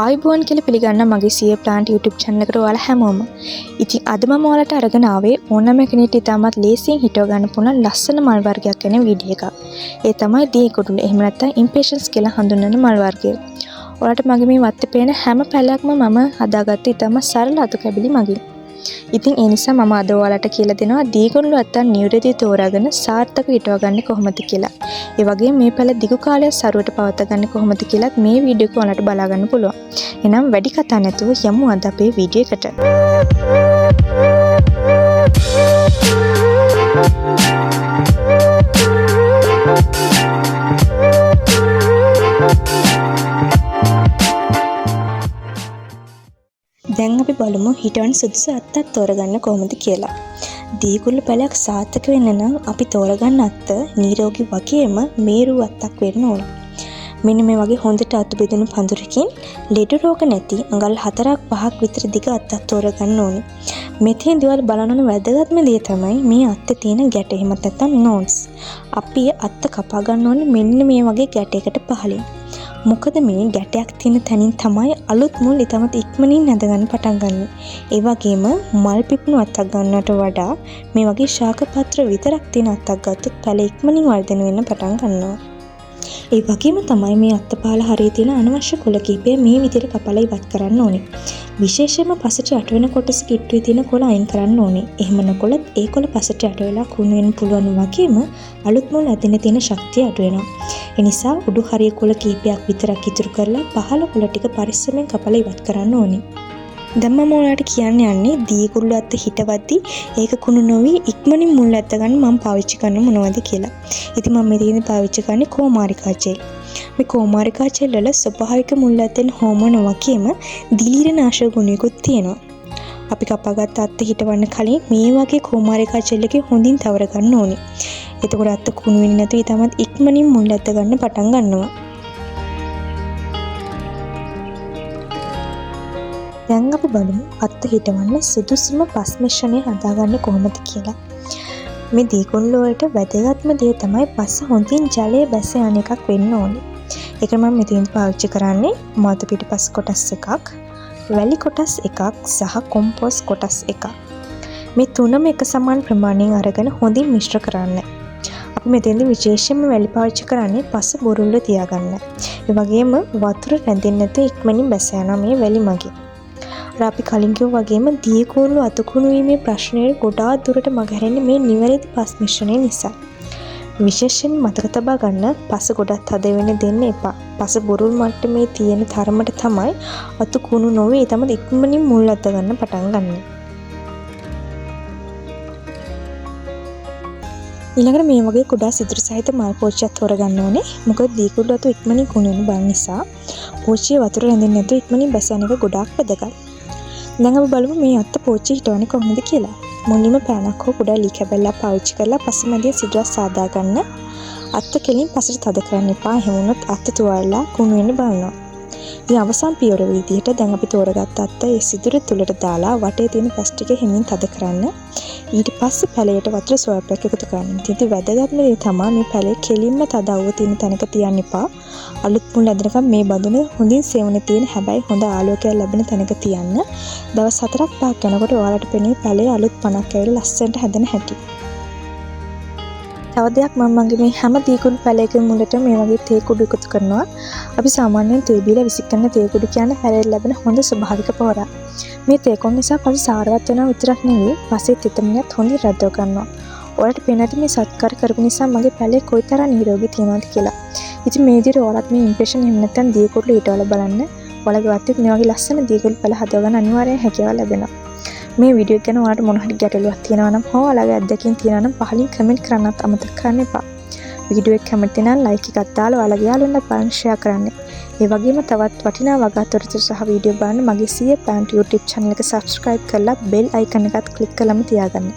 ආයුබෝවන් කියලා පිළිගන්න මගේ CA Plant YouTube channel එකට ඔයාලා හැමෝම. ඉතින් අද මම ඔයාලට අරගෙන ආවේ ඕනෑම කෙනෙකුට ඉතාමත් ලේසියෙන් හිටව ගන්න පුළුවන් ලස්සන මල් වර්ගයක් ගැන වීඩියෝ එකක්. ඒ තමයි දීකුඩුල. එහෙම නැත්නම් impatiens කියලා හඳුන්වන මල් වර්ගය. ඔයාලට මගේ මේ වත්තේ පේන හැම පැලයක්ම මම හදාගත්තේ ඉතාමත් සරල අතු කැබලි මගින්. ඉතින් ඒ නිසා මම අද ඔයාලට කියලා දෙනවා දීකුඩුල නැත්නම් නිවැරදි තෝරාගෙන සාර්ථකව හිටව ගන්න කොහොමද කියලා. ඒ වගේම මේ පැල දිගු කාලයක් සරුවට පවත්වා ගන්න කොහොමද කියලාත් මේ වීඩියෝ එක ඔයාලට බලා ගන්න පුළුවන්. එහෙනම් වැඩි කතා නැතුව යමු අද අපේ වීඩියෝ එකට. දැන් අපි බලමු හිටවන සුදුසු අත්තක් තෝරගන්න කොහොමද කියලා. දීකුළු පැලයක් සාර්ථක වෙන්න නම් අපි තෝරගන්න අත්ත නිරෝගී වගේම මේරු අත්තක් වෙන්න ඕන. මෙන්න මේ වගේ හොඳට අතු බෙදුණු පඳුරකින් ලෙඩ රෝග නැති අඟල් 4-5ක් විතර දිග අත්තක් තෝරගන්න ඕනේ. මෙතෙන්දී ඔයාලා බලන්න ඕන වැදගත්ම දේ තමයි මේ අත්තේ තියෙන ගැට. එහෙමත් නැත්නම් නෝට්ස්. අපි අත්ත කපා ගන්න ඕනේ මෙන්න මේ වගේ ගැටයකට පහළින්. මොකද මේ ගැටයක් තියෙන තැනින් තමයි අලුත් මුල් ඉතමත් ඉක්මනින් නැදගන්න පටන් ගන්න. ඒ වගේම මල් පිපුණු අත්තක් ගන්නවට වඩා මේ වගේ ශාක පත්‍ර විතරක් තියෙන අත්තක් ගත්තොත් පැල ඉක්මනින් වර්ධනය වෙන්න පටන් ගන්නවා. ඒ වගේම තමයි මේ අත්තපාල හරිය තියෙන අනවශ්‍ය කොළ කිහිපය මේ විදිහට කපලා ඉවත් කරන්න ඕනේ. විශේෂයෙන්ම පසට යට වෙන කොටස කිට්ටුවේ තියෙන කොළ අයින් කරන්න ඕනේ. එහෙම නොකොලත් ඒ කොළ පසට යට වෙලා කුණු වෙන්න පුළුවන් වගේම අලුත් මුල් ඇදෙන්න තියෙන ශක්තිය අඩු වෙනවා. ඒ නිසා උඩු හරිය කොළ කිහිපයක් විතරක් ඉතුරු කරලා පහළ කොළ ටික පරිස්සමෙන් කපලා ඉවත් කරන්න ඕනේ. දැන් මම ඔයාලට කියන්න යන්නේ දීකුළු අත්ත හිටවද්දි ඒක කුණු නොවි ඉක්මනින් මුල් ඇද්ද ගන්න මම පාවිච්චි කරන මොනවද කියලා. ඉතින් මම මෙතන පාවිච්චි කරන්නේ කෝමාරිකා ජෙල්. මේ කෝමාරිකා ජෙල් වල ස්වභාවික මුල් ඇදෙන හෝමෝන වගේම දිලීරනාශක ගුණයකුත් තියෙනවා. අපි කපාගත්ත අත්ත හිටවන්න කලින් මේ වගේ කෝමාරිකා ජෙල් එකේ හොඳින් තවර ගන්න ඕනේ. එතකොට අත්ත කුණු වෙන්නේ නැතුව ඊටමත් ඉක්මනින් මුල් ඇද්ද ගන්න පටන් ගන්නවා. දැන් අපි බලමු අත්ත හිටවන්න සුදුසුම පස් මිශ්‍රණය හදාගන්නේ කොහොමද කියලා. මේ දීකුණු වලට වැදගත්ම දේ තමයි පස හොඳින් ජලයේ බැස යන එකක් වෙන්න ඕනේ. ඒක මම මෙතෙන් පාවිච්චි කරන්නේ මත පිටිපස් කොටස් එකක්, වැලි කොටස් එකක් සහ කොම්පෝස්ට් කොටස් එකක්. මේ තුනම එක සමාන ප්‍රමාණයෙන් අරගෙන හොඳින් මිශ්‍ර කරන්න. අපි මෙතෙන්දී විශේෂයෙන්ම වැලි පාවිච්චි කරන්නේ පස බොරුල්ල තියාගන්න. ඒ වගේම වතුර රැඳෙන්නේ නැතුව ඉක්මනින් බැස යනවා මේ වැලි මගින්. අපි කලින් කිව්වා වගේම දීකුණු අතුකුණු වීමේ ප්‍රශ්නයට ගොඩාක් දුරට මගහැරෙන්නේ මේ නිවැරදි පස් මිශ්‍රණය නිසා. විශේෂයෙන් මතක තබා ගන්න පස ගොඩක් තද වෙන්න දෙන්න එපා. පස බොරුල් මට්ටමේ තියෙන තරමට තමයි අතුකුණු නොවේ තමයි ඉක්මනින් මුල් අත ගන්න පටන් ගන්න. ඊළඟට මේ වගේ කුඩා සිදුරු සහිත මල් පෝච්චියක් තෝරගන්න ඕනේ. මොකද දීකුළු අතු ඉක්මනින් කුණු වෙන බව නිසා පෝච්චියේ වතුර රැඳෙන්නේ නැතුව ඉක්මනින් බැස යන එක ගොඩාක් වැදගත්. දැන් අපි බලමු මේ අත්ත පෝච්චි හිටවන්නේ කොහොමද කියලා. මුලින්ම පෑනක් හෝ කුඩා ලී කැබැල්ලක් පාවිච්චි කරලා පසමැදිය සිදුරක් සාදා ගන්න. අත්ත කෙලින් පසට තද කරන්න එපා. එහෙම වුණොත් අත්ත තුවාලලා කුණු වෙන්න බලනවා. ඉතින් අවසන් පියවර විදිහට දැන් අපි තෝරගත්ත අත්ත ඒ සිදුර තුලට දාලා වටේ තියෙන පස් ටික හිමින් තද කරන්න. ඊට පස්සේ පැලයට වතුර ස්වල්පයක් එකතු කරන්න. ඉතින් වැදගත්ම දේ තමයි මේ පැලේ කෙලින්ම තද අවුව තියෙන තැනක තියන්න එපා. අලුත් මුල් ඇදෙනකම් මේ බඳුන හොඳින් සෙවණ තියෙන හැබැයි හොඳ ආලෝකයක් ලැබෙන තැනක තියන්න. දවස් 4-5ක් යනකොට ඔයාලට පෙනේ පැලේ අලුත් පණක් ඇවිල්ලා ලස්සනට හැදෙන හැටි. තව දෙයක් මම මගේ මේ හැම දීකුළු පැලයක මුලට මේ වගේ තේ කුඩු එකතු කරනවා. අපි සාමාන්‍යයෙන් තේ බීලා විසිකරන තේ කුඩු කියන්නේ පැලේ ලැබෙන හොඳ ස්වභාවික පොහොරක්. මේ තේ කොන් නිසා පස සාරවත් වෙනවා විතරක් නෙවෙයි පසේ තෙතමනියත් හොඳින් රැඳව ගන්නවා. ඔයාලට පේනදී මේ සත්කාර කරපු නිසා මගේ පැලේ කොයිතරම් නිරෝගී තියෙනවද කියලා. ඉතින් මේ විදිහට ඔයාලත් මේ ඉම්ප්‍රෙෂන් එහෙම නැත්නම් දීකුළු ඊටවල බලන්න. ඔයාලගේ වත්තේ මේ වගේ ලස්සන දීකුළු පැල හදවගන්න අනිවාර්යෙන් හැකියාව ලැබෙනවා. මේ වීඩියෝ එක ගැන ඔයාලට මොන හරි ගැටලුවක් තියෙනවා නම් හෝ ඔයාලගේ අත්දැකීම් තියෙනවා නම් පහලින් කමෙන්ට් කරන්නත් අමතක කරන්න එපා. වීඩියෝ එක කැමති නම් ලයික් එකක් දාලා ඔයාලගේ යාළුවන්ට බලන්න ෂෙයා කරන්න. ඒ වගේම තවත් වටිනා වගාතොරතුරු සහ වීඩියෝ බලන්න මගේ CA Plant YouTube channel එක subscribe කරලා bell icon එකත් click කරලාම තියාගන්න.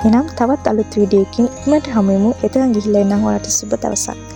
එහෙනම් තවත් අලුත් වීඩියෝ එකකින් ඉක්මනට හමු වෙමු. එතන ගිහිල්ලා ඉන්න ඔයාලට සුබ දවසක්.